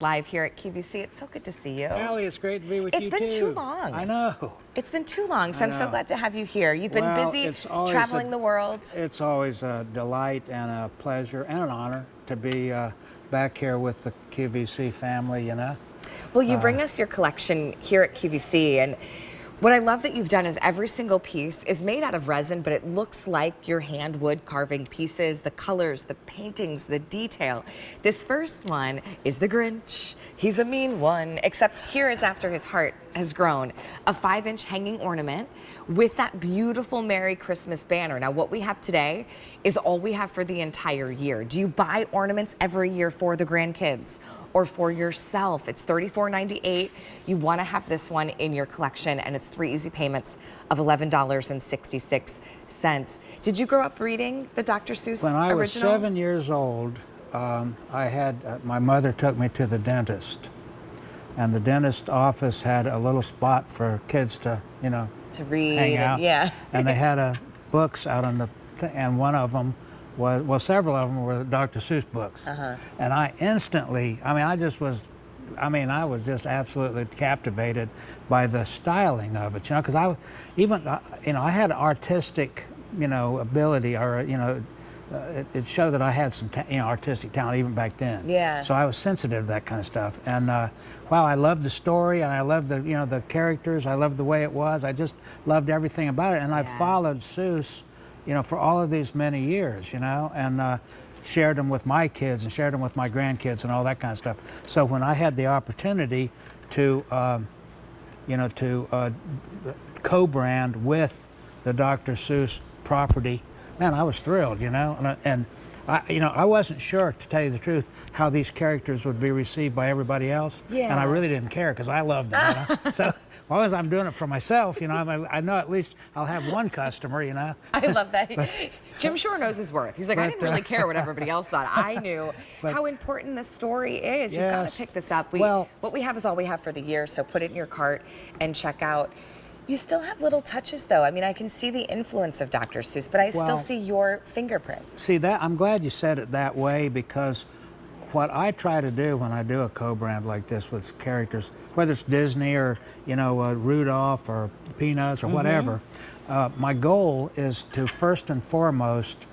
Live here at QVC. It's so good to see you. Allie, it's great to be with you too. It's been too long. I know. It's been too long, so I'm so glad to have you here. You've been busy traveling the world. It's always a delight and a pleasure and an honor to be back here with the QVC family, you know. Well, you bring us your collection here at QVC, and what I love that you've done is every single piece is made out of resin, but it looks like your hand wood carving pieces, the colors, the paintings, the detail. This first one is the Grinch. He's a mean one, except here is after his heart has grown. A 5-inch hanging ornament with that beautiful Merry Christmas banner. Now, what we have today is all we have for the entire year. Do you buy ornaments every year for the grandkids or for yourself? It's $34.98. You want to have this one in your collection, and it's 3 easy payments of $11.66. Did you grow up reading the Dr. Seuss original? When I was 7 years old, I had my mother took me to the dentist, and the dentist office had a little spot for kids to, you know, to read, hang out. Yeah. And they had books out on the, and one of them was, well, several of them were Dr. Seuss books. And I instantly, I was just absolutely captivated by the styling of it, you know, because I had artistic, you know, ability, or, you know, it showed that I had some, artistic talent even back then. Yeah. So I was sensitive to that kind of stuff. And wow, I loved the story, and I loved the, the characters. I loved the way it was. I just loved everything about it. And I followed Seuss, for all of these many years, and shared them with my kids and shared them with my grandkids and all that kind of stuff. So when I had the opportunity to, co-brand with the Dr. Seuss property, man, I was thrilled, and I wasn't sure, to tell you the truth, how these characters would be received by everybody else. Yeah. And I really didn't care because I loved them. So as long as I'm doing it for myself, I know at least I'll have one customer, I love that. Jim Shore knows his worth. He's like, I didn't really care what everybody else thought. I knew how important this story is. You've got to pick this up. What we have is all we have for the year, so put it in your cart and check out. You still have little touches, though. I mean, I can see the influence of Dr. Seuss, but I still see your fingerprints. See, that I'm glad you said it that way, because what I try to do when I do a co-brand like this with characters, whether it's Disney or, Rudolph or Peanuts or whatever, my goal is to first and foremost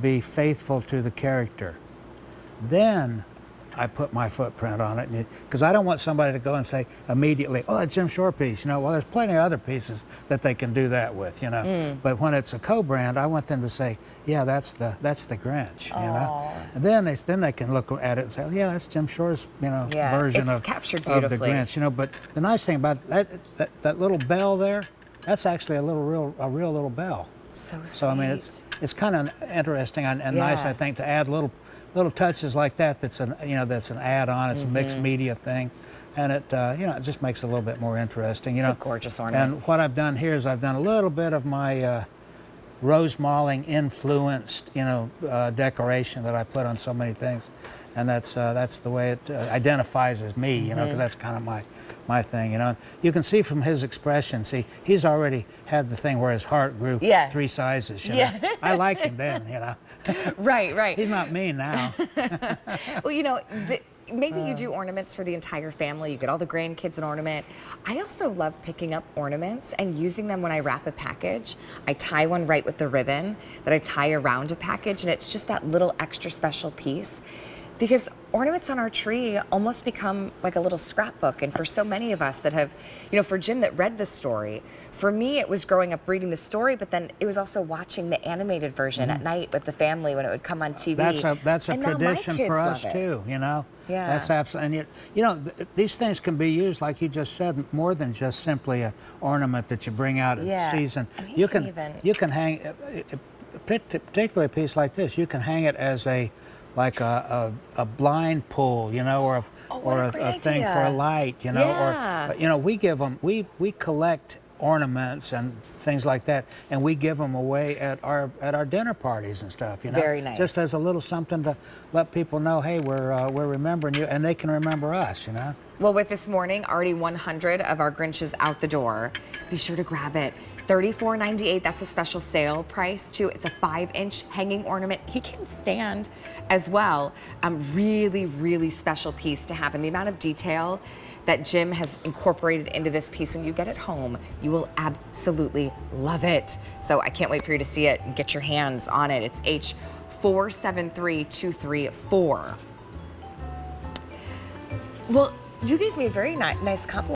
be faithful to the character. Then I put my footprint on it, because I don't want somebody to go and say immediately, oh, that Jim Shore piece, well, there's plenty of other pieces that they can do that with, But when it's a co-brand, I want them to say, yeah, that's the Grinch, And then they can look at it and say, oh, yeah, that's Jim Shore's, version of captured the beautifully. Grinch, But the nice thing about that little bell there, that's actually a real little bell. So sweet. So I mean, it's kind of interesting and nice, I think, to add little touches like that. That's an add-on. It's a mixed media thing, and it it just makes it a little bit more interesting. It's a gorgeous ornament. And what I've done here is I've done a little bit of my rose malling influenced decoration that I put on so many things, and that's the way it identifies as me. Because that's kind of my thing. You can see from his expression. See, he's already had the thing where his heart grew 3 sizes. I liked him then. Right. He's not mean now. Well, maybe you do ornaments for the entire family. You get all the grandkids an ornament. I also love picking up ornaments and using them when I wrap a package. I tie one right with the ribbon that I tie around a package, and it's just that little extra special piece. Because ornaments on our tree almost become like a little scrapbook. And for so many of us that have, for Jim that read the story, for me it was growing up reading the story, but then it was also watching the animated version at night with the family when it would come on TV. That's a tradition for us too, Yeah. That's absolutely, and these things can be used, like you just said, more than just simply an ornament that you bring out at season. I mean, you can hang, particularly a piece like this, you can hang it as a blind pull, or a thing for a light, or we collect ornaments and things like that, and we give them away at our dinner parties and stuff, Very nice. Just as a little something to let people know, hey, we're remembering you, and they can remember us, Well, with this morning, already 100 of our Grinches out the door. Be sure to grab it. $34.98, that's a special sale price too. It's a 5-inch hanging ornament. He can stand as well. Really, really special piece to have. And the amount of detail that Jim has incorporated into this piece, when you get it home, you will absolutely love it. So I can't wait for you to see it and get your hands on it. It's H473234. Well, you gave me a very nice compliment.